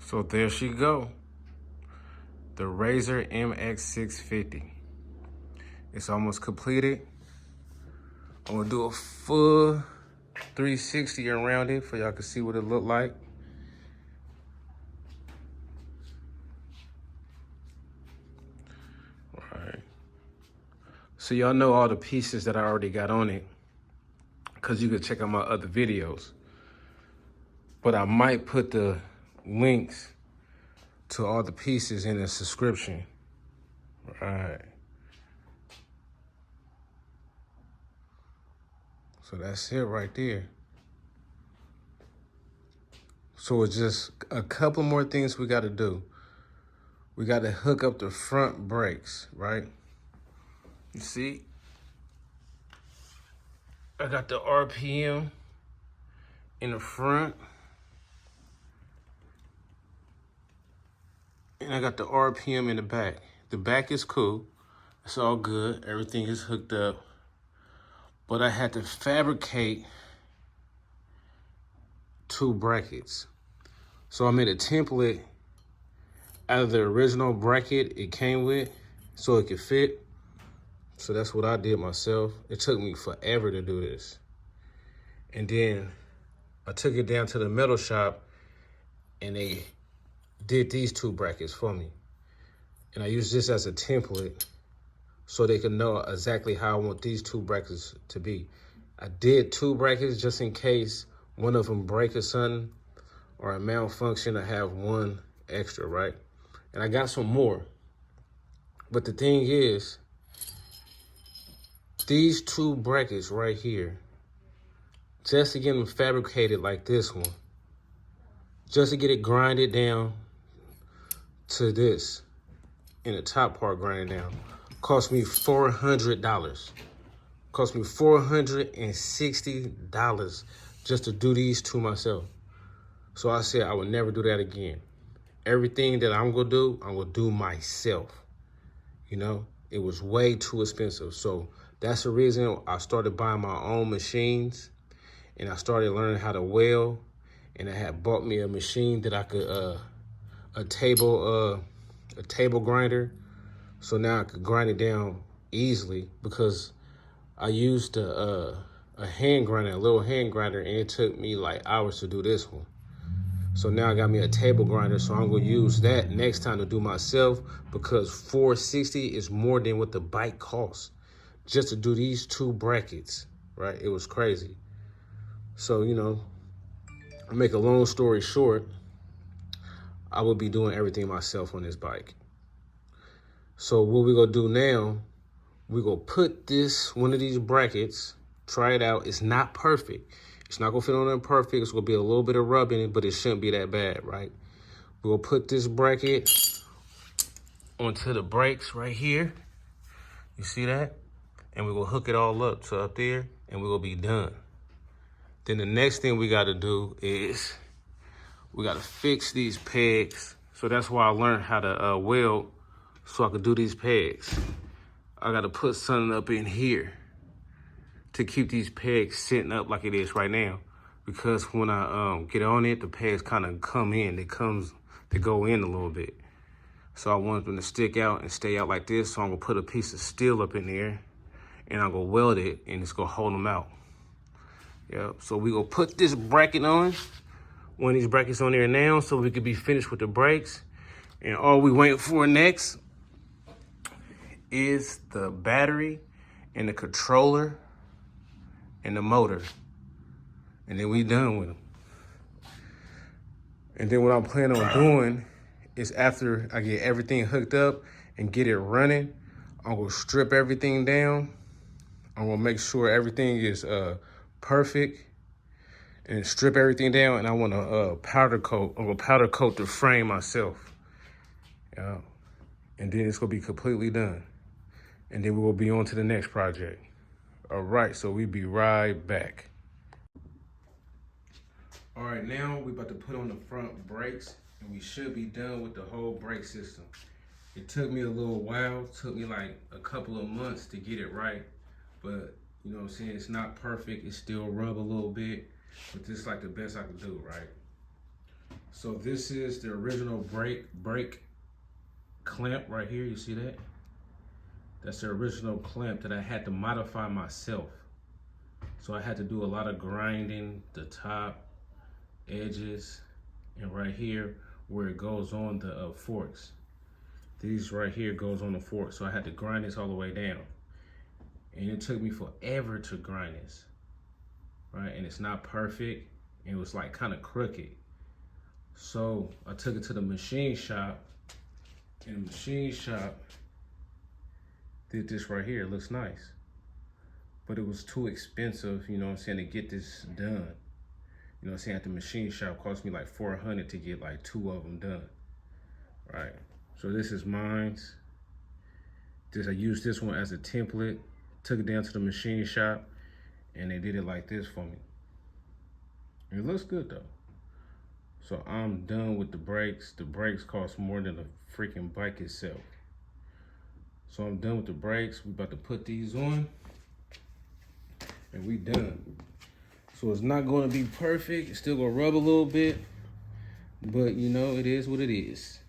So there she go, the Razor MX650. It's almost completed. I'm gonna do a full 360 around it for y'all can see what it look like. All right. So y'all know all the pieces that I already got on it, because you can check out my other videos. But I might put the links to all the pieces in the subscription. Right. So that's it right there. So it's just a couple more things we gotta do. We gotta hook up the front brakes, right? You see, I got the RPM in the front. And I got the RPM in the back. The back is cool. It's all good. Everything is hooked up. But I had to fabricate 2 brackets. So I made a template out of the original bracket it came with so it could fit. So that's what I did myself. It took me forever to do this. And then I took it down to the metal shop and they did these 2 brackets for me. And I used this as a template so they could know exactly how I want these 2 brackets to be. I did 2 brackets just in case one of them break or something or a malfunction. I have 1 extra, right? And I got some more. But the thing is, these 2 brackets right here, just to get them fabricated like this one, just to get it grinded down to this, in the top part grinded down, cost me $400. Cost me $460 just to do these 2 myself. So I said I would never do that again. Everything that I'm gonna do myself. You know, it was way too expensive. So that's the reason I started buying my own machines and I started learning how to weld. And I had bought me a machine that I could, a table grinder. So now I could grind it down easily because I used a hand grinder, a little hand grinder, and it took me like hours to do this one. So now I got me a table grinder, so I'm gonna use that next time to do myself because $460 is more than what the bike costs just to do these 2 brackets, right? It was crazy. So, you know, to make a long story short, I will be doing everything myself on this bike. So what we're gonna do now, we're gonna put one of these brackets, try it out. It's not perfect. It's not gonna fit on there perfect. It's gonna be a little bit of rub in it, but it shouldn't be that bad, right? We're gonna put this bracket onto the brakes right here. You see that? And we're gonna hook it all up to up there and we're gonna be done. Then the next thing we gotta do is we gotta fix these pegs. So that's why I learned how to weld so I could do these pegs. I gotta put something up in here to keep these pegs sitting up like it is right now. Because when I get on it, the pegs kind of come in. They go in a little bit. So I want them to stick out and stay out like this. So I'm gonna put a piece of steel up in there and I'm gonna weld it and it's gonna hold them out. Yep, so we gonna put this bracket on. One of these brackets on there now so we could be finished with the brakes. And all we waiting for next is the battery and the controller and the motor. And then we done with them. And then what I'm planning on doing is after I get everything hooked up and get it running, I'm gonna strip everything down. I'm gonna make sure everything is perfect and strip everything down. And I wanna powder coat. I'm gonna powder coat the frame myself. Yeah. And then it's gonna be completely done. And then we will be on to the next project. All right, so we be right back. All right, now we about to put on the front brakes and we should be done with the whole brake system. It took me a little while, it took me like a couple of months to get it right. But you know what I'm saying, it's not perfect, it still rub a little bit, but this is like the best I could do, right? So this is the original brake clamp right here. You see that? That's the original clamp that I had to modify myself. So I had to do a lot of grinding, the top, edges, and right here where it goes on the forks. These right here goes on the fork. So I had to grind this all the way down. And it took me forever to grind this, right? And it's not perfect. It was like kind of crooked. So I took it to the machine shop, and the machine shop did this right here. It looks nice, but it was too expensive, you know what I'm saying, to get this done. You know what I'm saying, at the machine shop cost me like $400 to get like 2 of them done, right? So this is mine's. I used this one as a template, took it down to the machine shop, and they did it like this for me. It looks good though. So I'm done with the brakes. The brakes cost more than the freaking bike itself. So I'm done with the brakes. We about to put these on, and we done. So it's not gonna be perfect. It's still gonna rub a little bit, but you know, it is what it is.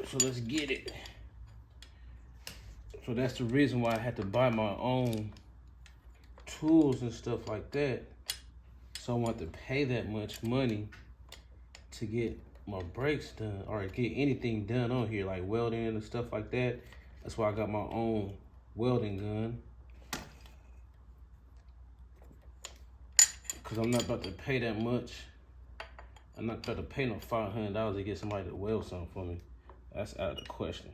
So let's get it. So that's the reason why I had to buy my own tools and stuff like that. So I want to pay that much money to get my brakes done or get anything done on here, like welding and stuff like that. That's why I got my own welding gun. Cause I'm not about to pay that much. I'm not about to pay no $500 to get somebody to weld something for me. That's out of the question.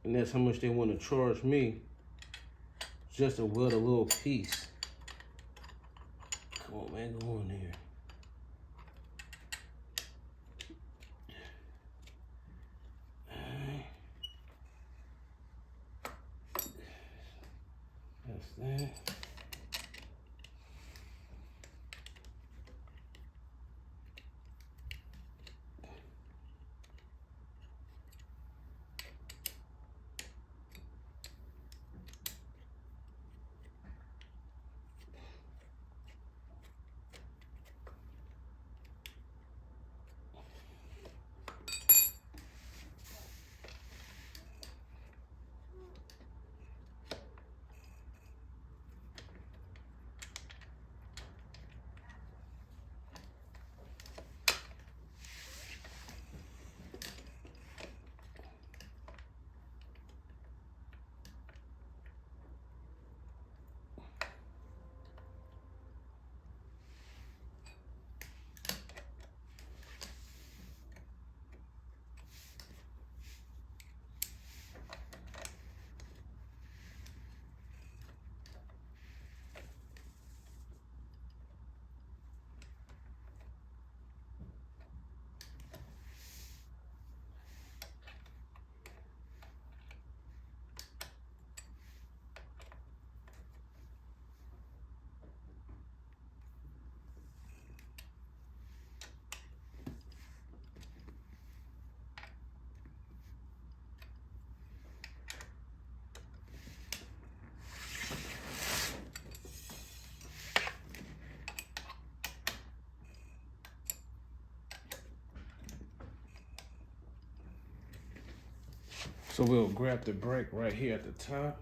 And that's how much they want to charge me just to weld a little piece. Come on, man, go on there. Alright. That's that. So we'll grab the brake right here at the top.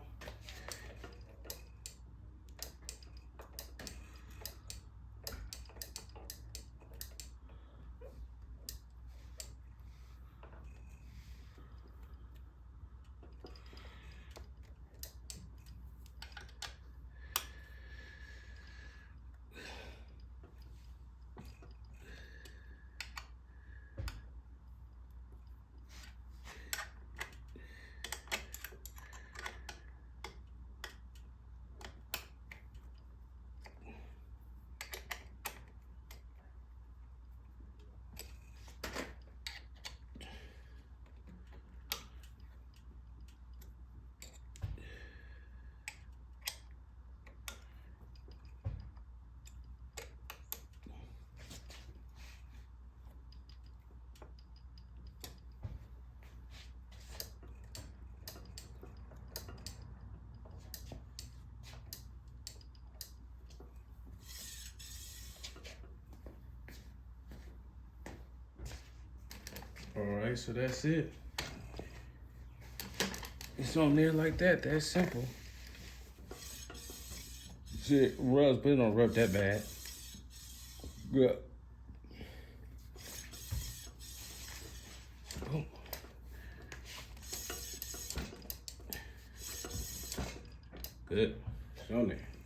All right, so that's it. It's on there like that. That's simple. Shit, rubs, but it don't rub that bad. Good. Boom. Good. It's on there.